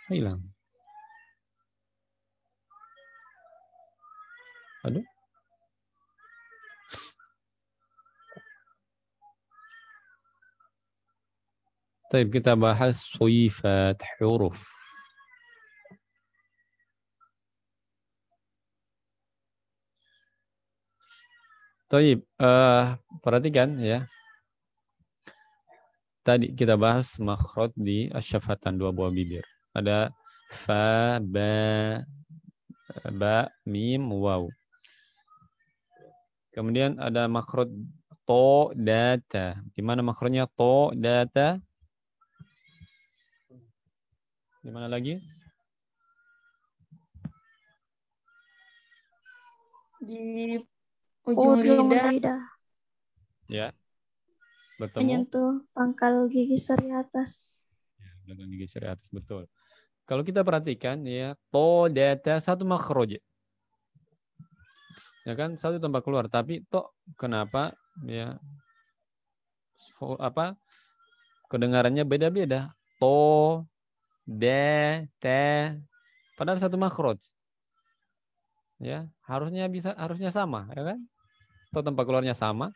hilang. Aduh. Baik, kita bahas sifat huruf. Baik, perhatikan ya. Tadi kita bahas makhraj di asyafatan, dua buah bibir. Ada fa, ba, mim, waw. Kemudian ada makhraj to, data. Di mana makhrajnya to, data? Di mana lagi? Di ujung lidah. Ya, bertemu. Menyentuh pangkal gigi seri atas. Ya, belakang gigi seri atas, betul. Kalau kita perhatikan ya, to, data, satu makhraj. Ya kan, satu tempat keluar. Tapi to, kenapa? Ya, apa? Kedengarannya beda-beda. To, de, te, padahal satu makhraj. Ya, harusnya sama, ya kan? Atau tempat keluarnya sama.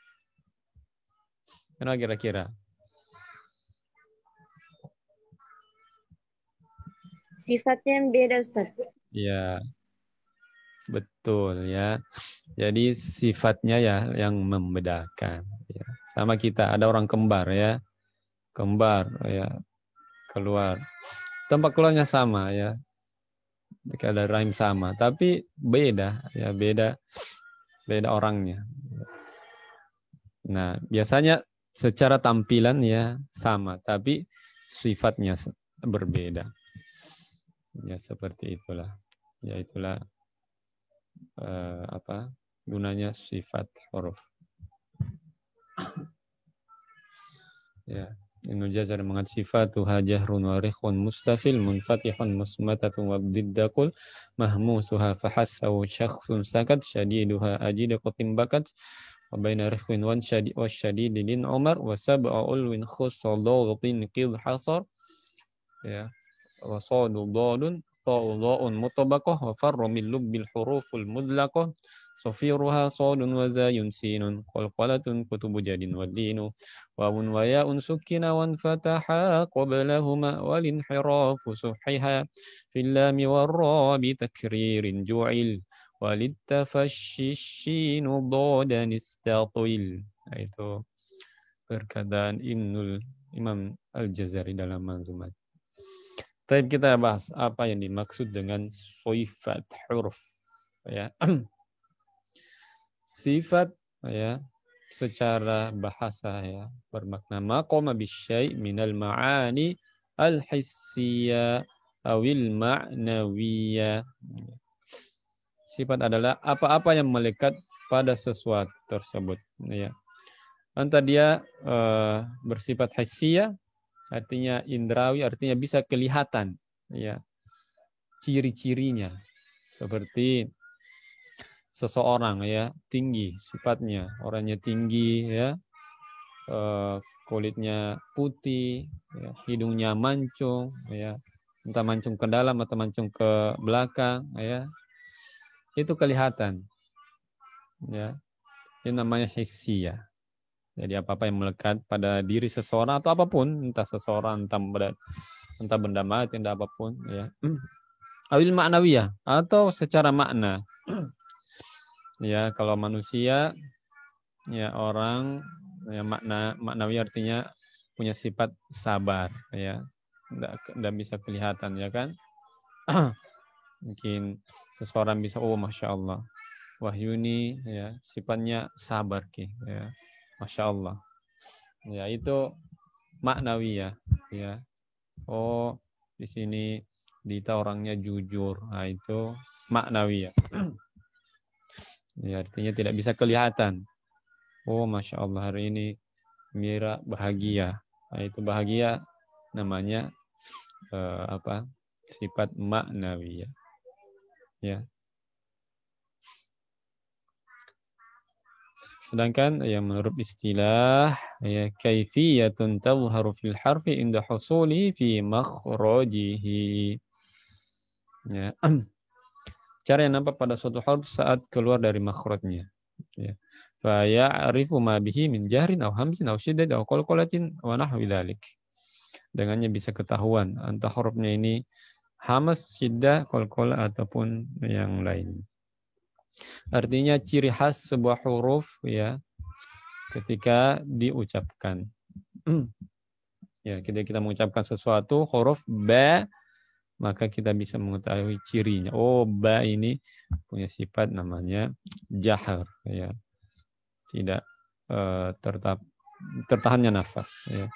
Kenapa kira-kira? Sifatnya yang beda, Ustaz. Ya, betul ya. Jadi sifatnya ya yang membedakan. Ya. Sama kita, ada orang kembar ya. Kembar ya, keluar. Tempat keluarnya sama ya. Ada rahim sama, tapi beda ya, beda orangnya. Nah, biasanya secara tampilan ya sama, tapi sifatnya berbeda. Ya seperti itulah. Ya itulah apa gunanya sifat huruf. Ya. Ibnu Jazar mengatakan sifatuha jahrun wa rikhun mustafil munfatihun musmatatun wa diddaqul mahmusuha fahassahu syakhsun sakat syadiduha ajidaqatin bakat wa baina rikhwin wan syadidin umar wa sab'a ulwin khusadawtin qid hasar ya wa sadu dadun ta'udha'un mutabaqah wa farra min lubbil huruful mudlaqah sofiruha sodun wa zayun sinun qalqalatun kutubu jadin wadinu wawun wa ya'un sukkina wan fataha qablahuma wal inhirafu suhiha fil lami warra bi takririn ju'il walid tafashshinu dadan istatil. Itu perkataan Imam Al-Jazari dalam manzumat. Tapi kita bahas apa yang dimaksud dengan sifat huruf ya. Sifat ya secara bahasa ya bermakna maqama bisyai' minal ma'ani al-hissiyah awil ma'nawiyah. Sifat adalah apa-apa yang melekat pada sesuatu tersebut ya. Entah dia bersifat hissiyah artinya indrawi, artinya bisa kelihatan ya ciri-cirinya seperti seseorang ya tinggi sifatnya, orangnya tinggi ya, kulitnya putih, ya, hidungnya mancung ya, entah mancung ke dalam atau mancung ke belakang ya, itu kelihatan ya, itu namanya hissiyah. Jadi apa-apa yang melekat pada diri seseorang atau apapun, entah seseorang, entah benda mati, entah apapun ya. Awil ma'nawiyah atau secara makna. Ya, kalau manusia ya orang ya maknawi artinya punya sifat sabar ya. Enggak bisa kelihatan ya kan? Mungkin seseorang bisa Masya Allah. Wahyuni ya, sifatnya sabar ya. Masya Allah. Ya, itu maknawi ya. Oh, di sini Dita orangnya jujur. Nah, itu maknawi ya. Ya, artinya tidak bisa kelihatan. Oh, Masya Allah hari ini Mira bahagia. Nah, itu bahagia namanya sifat maknawi ya. Sedangkan yang menurut istilah ya kaifiyatun tadhharu fil harfi inda husuli fi makhrajihi. Ya. Cara yang nampak pada suatu huruf saat keluar dari makhrajnya. Ya. Fa ya'rifu ma bihi min jahrin aw hamzin aw shiddatin aw qalqalatin wa nahwi dzalik. Dengannya bisa ketahuan entah hurufnya ini hamas, syiddah, qalqalah ataupun yang lain. Artinya ciri khas sebuah huruf ya ketika diucapkan. Ya, ketika kita mengucapkan sesuatu huruf ba, maka kita bisa mengetahui cirinya. Oh, ba ini punya sifat namanya jahar ya. Tidak tertahannya nafas ya.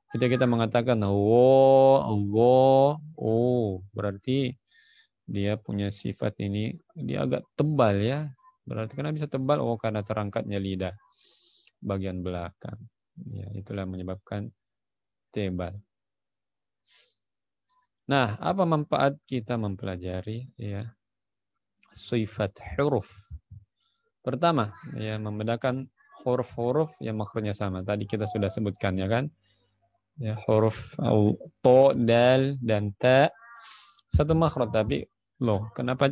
Ketika kita mengatakan oh, berarti dia punya sifat ini, dia agak tebal ya. Berarti kenapa bisa tebal? Oh, karena terangkatnya lidah bagian belakang. Ya, itulah menyebabkan tebal. Nah, apa manfaat kita mempelajari ya sifat huruf? Pertama, ya membedakan huruf-huruf yang makhrajnya sama. Tadi kita sudah sebutkan ya kan? Ya, huruf to, dal dan ta satu makhraj tapi loh, kenapa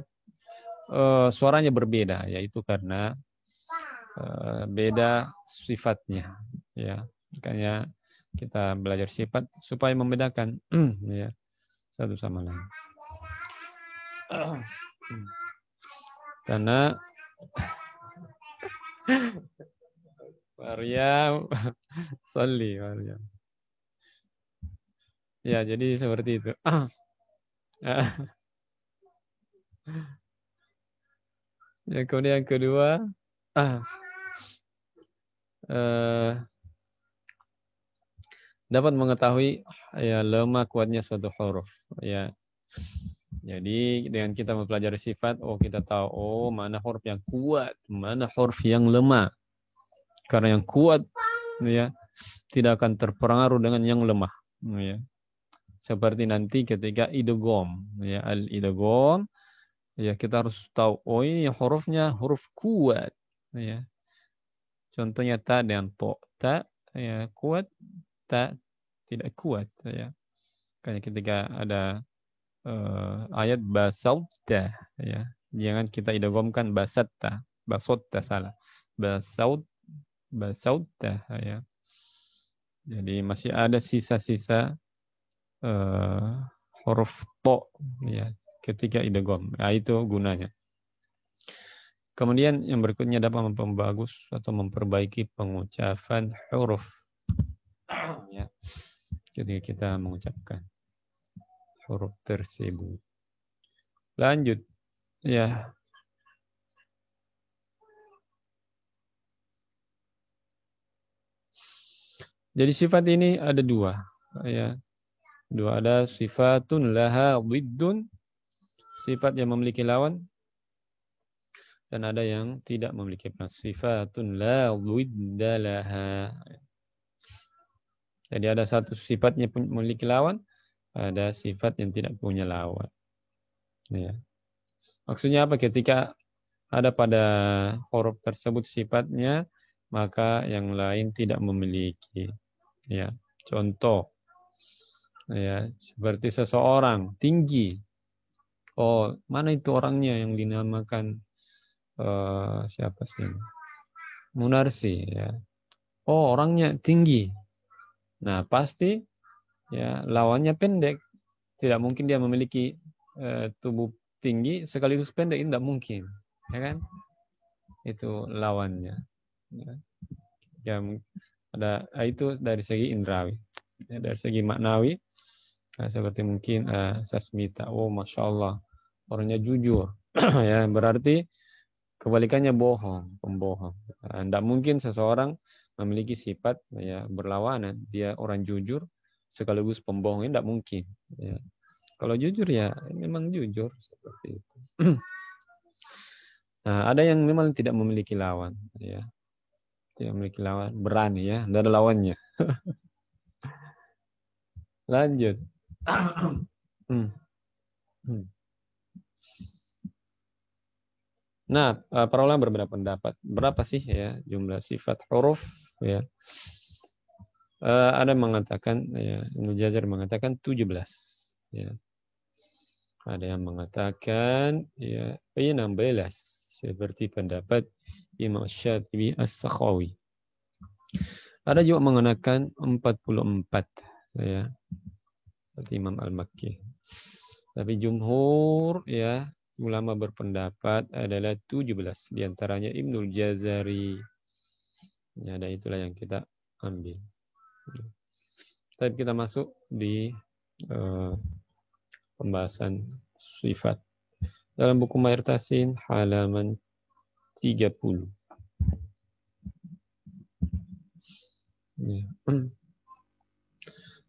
suaranya berbeda? Yaitu karena beda sifatnya ya. Makanya kita belajar sifat supaya membedakan ya satu sama lain. Karena Maryam Salli Maryam. Ya, jadi seperti itu. Ya, kemudian yang kedua dapat mengetahui ya lemah kuatnya suatu huruf ya. Jadi dengan kita mempelajari sifat, kita tahu mana huruf yang kuat, mana huruf yang lemah. Karena yang kuat ya tidak akan terpengaruh dengan yang lemah ya. Seperti nanti ketika idgham ya, al-idgham ya kita harus tahu ini hurufnya huruf kuat ya. Contohnya ta dan to. Ta ya kuat, ta tidak kuat ya. Karena ketika ada ayat basauta ya. Jangan kita idghamkan basatta. Basotta salah. Basauta ya. Jadi masih ada sisa-sisa huruf to ya ketika idgham. Nah, itu gunanya. Kemudian yang berikutnya dapat memperbagus atau memperbaiki pengucapan huruf ya. Ketika kita mengucapkan huruf tersebut. Lanjut ya. Jadi sifat ini ada dua ya. Dua, ada sifatun laha widdun, sifat yang memiliki lawan, dan ada yang tidak memiliki lawan. Sifatun la widda laha. Jadi ada satu sifatnya memiliki lawan, ada sifat yang tidak punya lawan. Ya. Maksudnya apa? Ketika ada pada huruf tersebut sifatnya, maka yang lain tidak memiliki. Ya. Contoh, ya seperti seseorang tinggi. Oh, mana itu orangnya yang dinamakan siapa sih? Munarsi. Ya. Oh, orangnya tinggi. Nah, pasti ya lawannya pendek. Tidak mungkin dia memiliki tubuh tinggi sekaligus pendek, ini tidak mungkin, ya kan? Itu lawannya. Ya, ada itu dari segi indrawi. Ya, dari segi maknawi, seperti mungkin Sasmita, masya Allah, orangnya jujur, ya berarti kebalikannya bohong, pembohong. Tidak mungkin seseorang memiliki sifat ya berlawanan. Dia orang jujur sekaligus pembohong, ini tidak mungkin. Ya. Kalau jujur ya memang jujur seperti itu. Nah, ada yang memang tidak memiliki lawan, ya. Tidak memiliki lawan, berani ya, tidak ada lawannya. Lanjut. Nah, para ulama berbeda pendapat. Berapa sih ya jumlah sifat huruf ya? Ada yang mengatakan ya, Ibnu Jazar mengatakan 17 ya. Ada yang mengatakan ya 16 seperti pendapat Imam Syatibi As-Sakhawi. Ada juga menggunakan 44 ya, seperti Imam Al-Makki. Tapi jumhur ya ulama berpendapat adalah 17, di antaranya Ibnul Jazari. Ya, dan itulah yang kita ambil. Tapi kita masuk di pembahasan sifat. Dalam buku Mair Tasin halaman 30.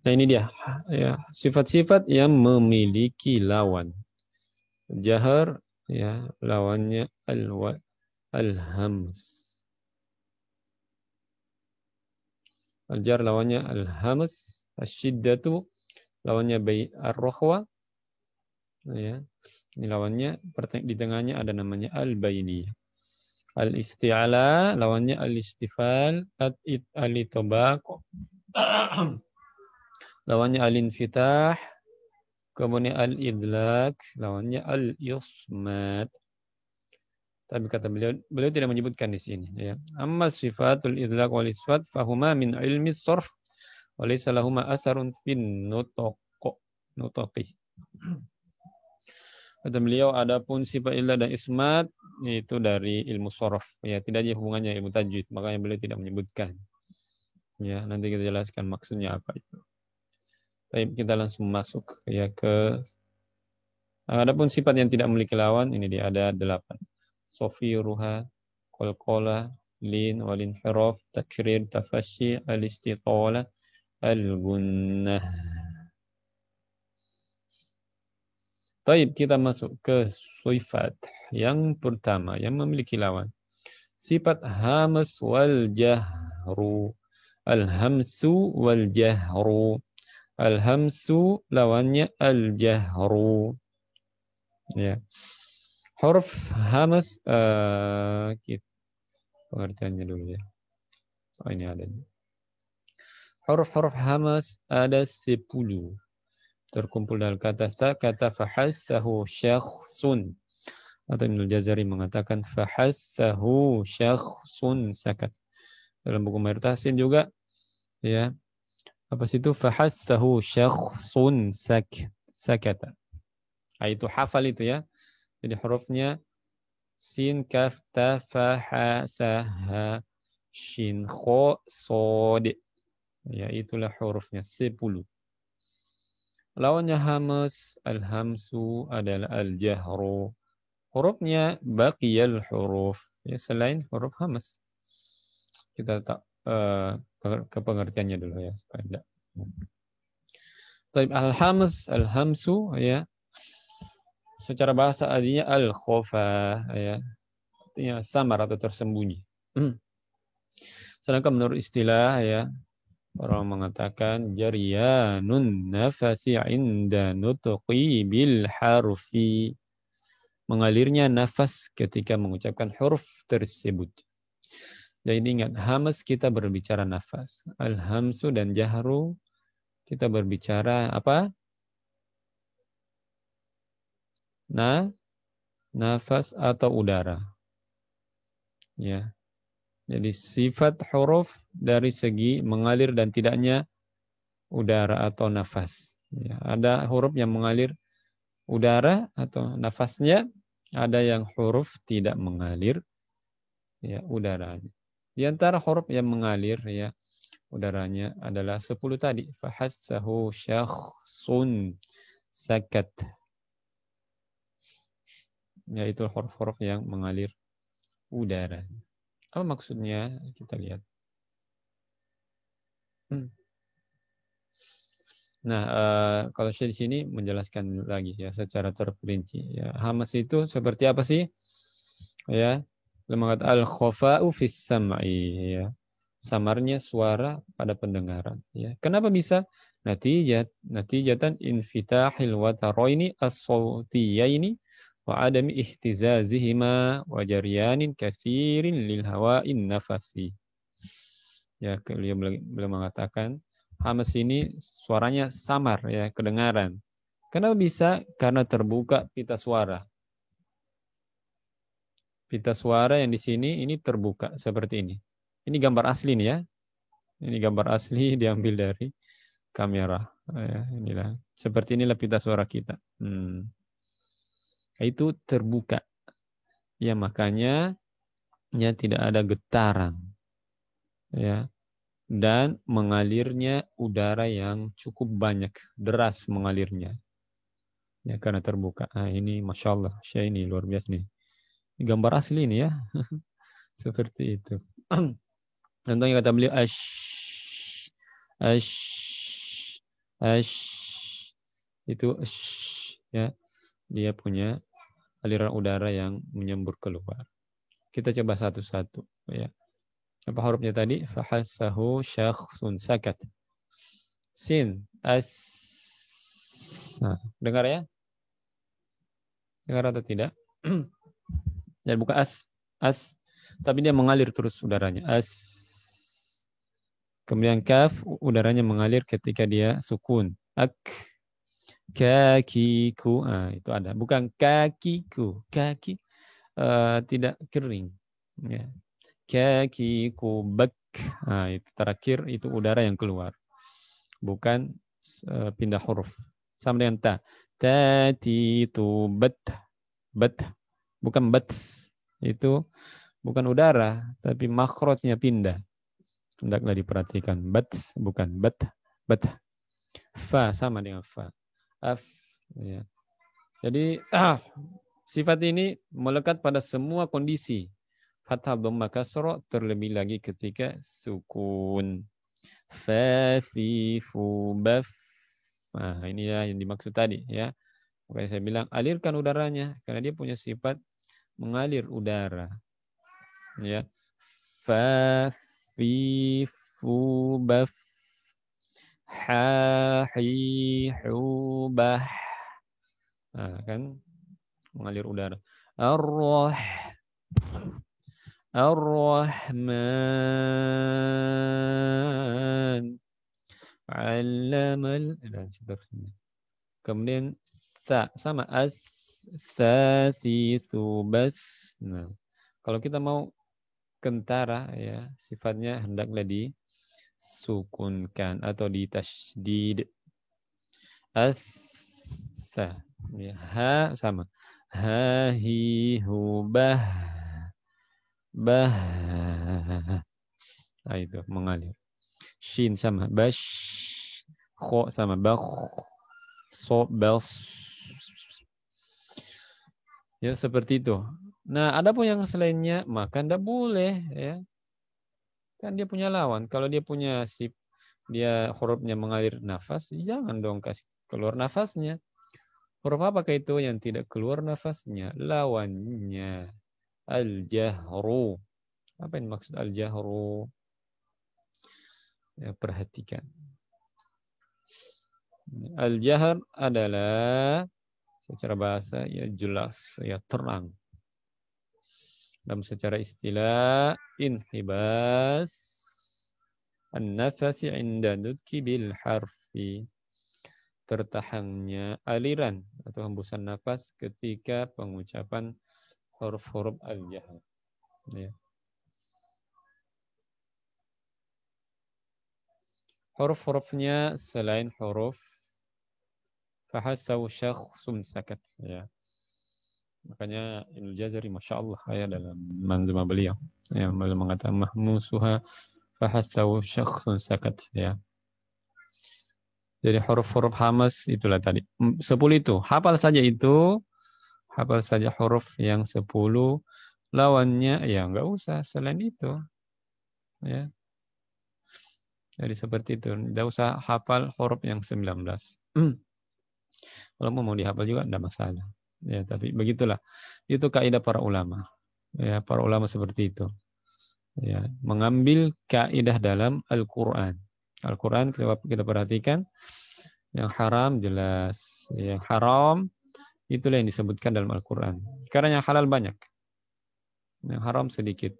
Nah ini dia ya, sifat-sifat yang memiliki lawan. Jahar ya lawannya al-hams. Al-jar lawannya al-hams, asy-syiddatu lawannya ar-rakhwa. Ya. Ini lawannya di tengahnya ada namanya al-bainiyah. Al-isti'ala lawannya al-istifal, al-itbaq lawannya al-infitah, kemudian al-idlak lawannya al-ismat. Tapi kata beliau tidak menyebutkan di sini ya. Amma sifatul idlak wal isfat fahuma min ilmi sarf wa laysa lahuma asarun fin nutaqi. Kata beliau adapun sifat idlak dan ismat itu dari ilmu sarf ya, tidak ada hubungannya ilmu tajwid, makanya beliau tidak menyebutkan. Ya, nanti kita jelaskan maksudnya apa itu. Baik, kita langsung masuk ya ke adapun sifat yang tidak memiliki lawan, ini dia ada 8. Sofiruha, qalqala, lin, walinhiraf, takrir, tafashi, al-istitala, al-gunnah. Baik, kita masuk ke sifat yang pertama yang memiliki lawan. Sifat hamas wal jahru. Al-hamsu wal jahru. Al-hamsu lawannya al-jahru. Ya. Huruf hamas pengertiannya dulu ya. Oh ini ada. Huruf-huruf hamas ada 10. Terkumpul dalam kata fahassahu syakhsun. Atau Ibnul Jazari mengatakan fahassahu syakhsun sakat. Dalam buku Mair Tasin juga ya. Apa situ fahassahu syakhsun sakata. Itu hafal itu ya. Jadi hurufnya sin, kaf, ta, fa, ha, sa, ha, shin, kho, sod. Ya, itulah hurufnya 10. Lawannya hamas, al-hamsu adalah al-jahru. Hurufnya baqiyal huruf. Ya, selain huruf hamas. Kita tak ke pengertiannya dulu ya supaya tidak. Tapi al-hamas, al-hamsu ya. Secara bahasa artinya al-khofa ya. Artinya samar atau tersembunyi. Sedangkan menurut istilah ya, orang mengatakan jariyanun nafasi inda nutqi bil harfi. Mengalirnya nafas ketika mengucapkan huruf tersebut. Jadi ingat, hamas kita berbicara nafas. Al-hamsu dan jahru kita berbicara apa? Nafas atau udara. Ya. Jadi sifat huruf dari segi mengalir dan tidaknya udara atau nafas. Ya. Ada huruf yang mengalir udara atau nafasnya, ada yang huruf tidak mengalir ya udaranya. Di antara huruf yang mengalir ya udaranya adalah 10 tadi. Fahassahu syakhsun sakat. Yaitu huruf-huruf yang mengalir udara. Apa maksudnya? Kita lihat. Nah, kalau saya di sini menjelaskan lagi ya secara terperinci. Ya, hamas itu seperti apa sih? Ya, lemah al-khafa'u fis sam'i ya. Samarnya suara pada pendengaran. Ya, kenapa bisa? Natijatan infitahil wataraini as-sawtiyaini wa adami ihtizazihima wa jaryanin kasirin lil hawa'in nafasi. Ya, beliau mengatakan hamas ini suaranya samar ya, kedengaran. Kenapa bisa? Karena terbuka pita suara. Pita suara yang di sini ini terbuka seperti ini. Ini gambar asli nih ya. Ini gambar asli diambil dari kamera. Ya, inilah. Seperti inilah pita suara kita. Itu terbuka. Ya makanya ya tidak ada getaran. Ya. Dan mengalirnya udara yang cukup banyak, deras mengalirnya. Ya karena terbuka. Nah, ini Masya Allah, Syekh ini luar biasa nih. Ini gambar asli ini ya. Seperti itu. Contohnya kata beliau ash ash ash itu ash, ya. Dia punya aliran udara yang menyembur keluar. Kita coba satu-satu ya. Apa hurufnya tadi? Fahassahu syakhsun sakat. Sin as. Nah, dengar ya? Dengar atau tidak? Dan bukan as, tapi dia mengalir terus udaranya. As. Kemudian kaf, udaranya mengalir ketika dia sukun. Ak. Kakiku. Nah, itu ada. Bukan kakiku. Kaki tidak kering. Ya. Kakiku bak. Nah, itu terakhir itu udara yang keluar. Bukan pindah huruf. Sama dengan ta. Tati tu bat. Bat. Bukan bat. Itu bukan udara, tapi makhrajnya pindah. Hendaklah diperhatikan. Bat bukan bat. Bat. Fa sama dengan fa. Af. Ya. Jadi sifat ini melekat pada semua kondisi. Fathah, dhamma, kasra, terlebih lagi ketika sukun. Fa, fi, fu, baf. Nah, ini ya yang dimaksud tadi ya. Makanya saya bilang alirkan udaranya karena dia punya sifat mengalir udara. Ya. Fa, fi, fu, baf. Ha, hi, hu, bah. Nah, kan mengalir udara. Ar-Rahman. Allamal. Dan seterusnya. Kemudian sa sama as sa si subas. Nah, kalau kita mau kentara ya, sifatnya hendaklah disukunkan atau ditasydid. As sa ya, ha sama. Ha hi hu bah. Bah. Nah, itu mengalir. Shin sama bash. Kho sama bakh. So bels. Ya seperti itu. Nah, ada pun yang selainnya maka tidak boleh ya. Kan dia punya lawan. Kalau dia punya dia hurufnya mengalir nafas, jangan dong kasih keluar nafasnya. Huruf apakah itu yang tidak keluar nafasnya? Lawannya. Al-jahru. Apa yang maksud al-jahru? Ya, perhatikan. Al-jahr adalah secara bahasa ya jelas, ya terang. Dan secara istilah inhibas an-nafasi 'inda nutqi bil harfi. Tertahannya aliran atau hembusan nafas ketika pengucapan huruf-huruf al-jahr. Ya. Huruf-hurufnya selain huruf fahassahu syakhsun sakat. Ya. Makanya Ibnu Jazari Masya Allah ya dalam manzumah beliau yang mengatakan mahmusuha fahassahu syakhsun sakat. Ya. Jadi huruf-huruf hamas itulah tadi. 10 itu. Hafal saja itu. Hafal saja huruf yang 10. Lawannya ya enggak usah selain itu. Ya. Jadi seperti itu. Enggak usah hafal huruf yang 19. Kalau mau dihafal juga enggak masalah. Ya, tapi begitulah. Itu kaidah para ulama. Ya, para ulama seperti itu. Ya, mengambil kaidah dalam Al-Qur'an. Al-Quran kita perhatikan, yang haram jelas, yang haram itulah yang disebutkan dalam Al-Quran. Karena yang halal banyak, yang haram sedikit.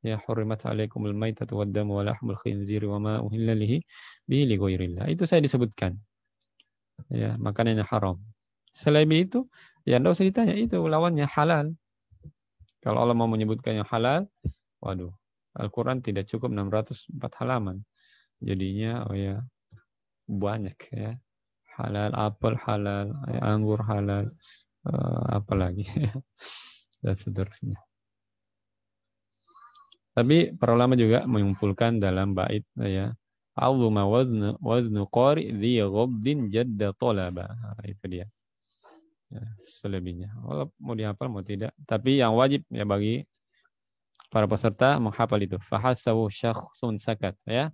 Ya hurrimat alaikumul maitatu waddamu wa lahmul khinziri wa ma uhilla bihi li ghairillah. Itu saya disebutkan. ya, makanan yang haram. Selain itu, ya enggak usah ditanya, itu lawannya halal. Kalau Allah mau menyebutkan yang halal, waduh, Al-Quran tidak cukup 604 halaman. Jadinya, oh ya, banyak ya. Halal apel, halal anggur, halal apalagi dan seterusnya. Tapi para ulama juga mengumpulkan dalam bait ya, Allahumma waznu qari dhi ghabdin jadda talaba. Itu dia. Ya, selebihnya. Walau mau dihafal mau tidak, tapi yang wajib ya bagi para peserta menghafal itu. Fahasahu syakhsun sakat ya.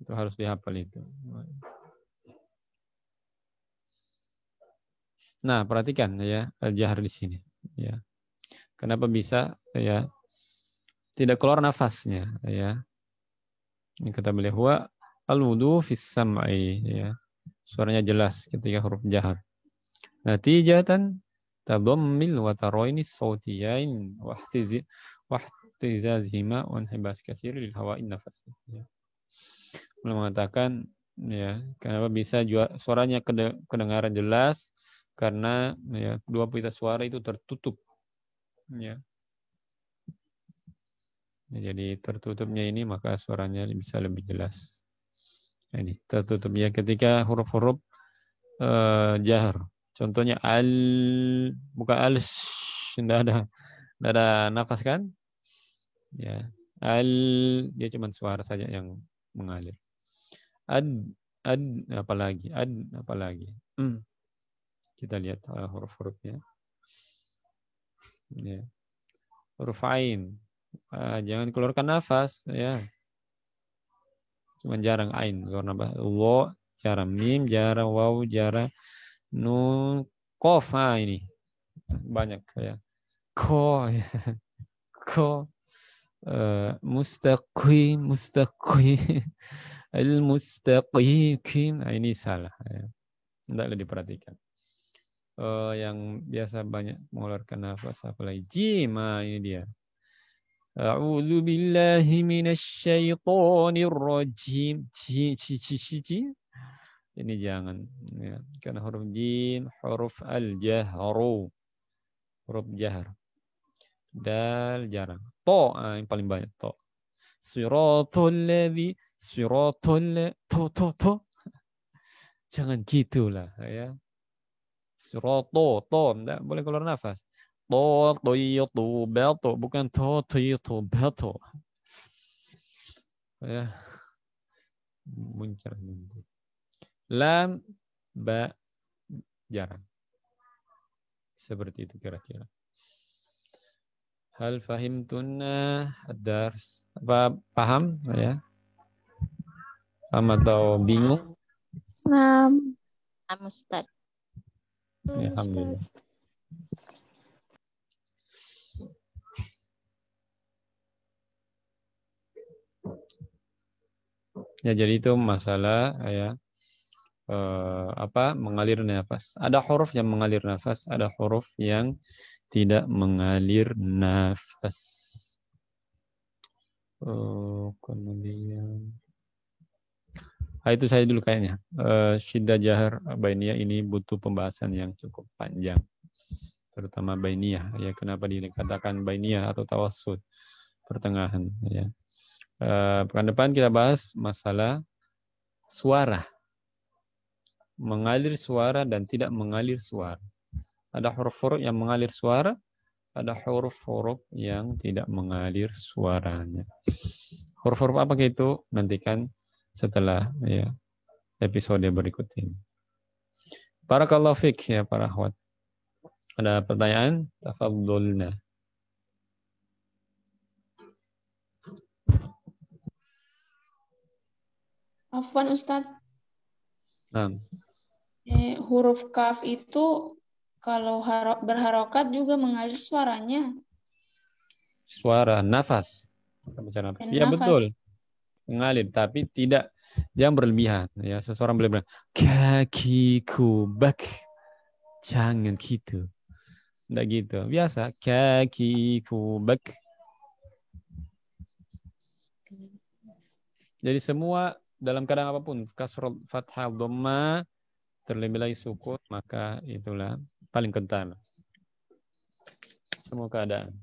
Itu harus dihafal itu. Nah, perhatikan ya al-jahr di sini ya. Kenapa bisa ya tidak keluar nafasnya ya. Ini kata beliau huwa al-wudu fis sam'i ya. Suaranya jelas ketika huruf jahar. Natijatan tadammil wa taraini sautiyain wa ihtizazihima wa inhibas katsir lil hawa'in nafas. Ya. Beliau mengatakan ya, kenapa bisa suaranya kedengaran jelas karena ya dua pita suara itu tertutup ya. Jadi tertutupnya ini maka suaranya bisa lebih jelas. Ini tertutupnya ketika huruf-huruf jahar. Contohnya bukan tidak ada nafas kan? Ya, dia cuma suara saja yang mengalir. Ad apalagi kita lihat huruf-hurufnya. Ya. Huruf ain. Jangan keluarkan nafas ya. Cuma jarang ain keluar nafas. Wa jarang, mim jarang, waw jarang, nun, qaf ini banyak ya. Ko ya. Ko mustaqim al-mustaqim ini salah ya. Hendaklah diperhatikan. Yang biasa banyak mengeluarkan nafas apalagi jim, ini dia. A'udzu billahi minasy syaithanir rajim. Ini jangan ya. Karena huruf jim huruf al-jahru. Huruf jahar. Dal jarang. To yang paling banyak to. Siratul ladzi to. Jangan gitulah ya. Sirato to enggak boleh keluar nafas. To beto bukan to beto. Ya. Muncul. Lam ba jarang. Seperti itu kira-kira. Hal fahimtunna ad-dars? Apa paham ya? Paham atau bingung? Paham. Ustaz. Ya, alhamdulillah. Ya, jadi itu masalah ya mengalir nafas. Ada huruf yang mengalir nafas, ada huruf yang tidak mengalir nafas. Kemudian itu saya dulu kayaknya. Syiddah jahar bainiyah ini butuh pembahasan yang cukup panjang. Terutama bainiyah ya, kenapa dikatakan bainiyah atau tawassut, pertengahan ya. Pekan depan kita bahas masalah suara. Mengalir suara dan tidak mengalir suara. Ada huruf-huruf yang mengalir suara, ada huruf-huruf yang tidak mengalir suaranya. Huruf-huruf apa itu? Nantikan setelah ya episode berikut ini. Barakallahu fiik ya para akhwat. Ada pertanyaan? Tafadhalna. Afwan Ustadz. Nah. Huruf kaf itu kalau berharokat juga mengalir suaranya. Suara, nafas. Ya Nafas. betul. Mengalir, tapi tidak, jangan berlebihan. Ya, seseorang boleh bilang, kakiku bak. Jangan gitu. Tidak gitu. Biasa, kakiku bak. Jadi semua dalam keadaan apapun, kasrul, fathah, dhamma, terlebih lagi sukun, maka itulah paling kental semua keadaan.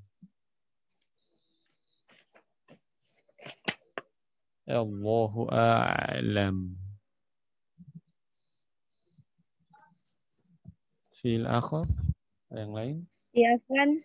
Allahu a'lam. Fil akhir yang lain? Ya, Afwan.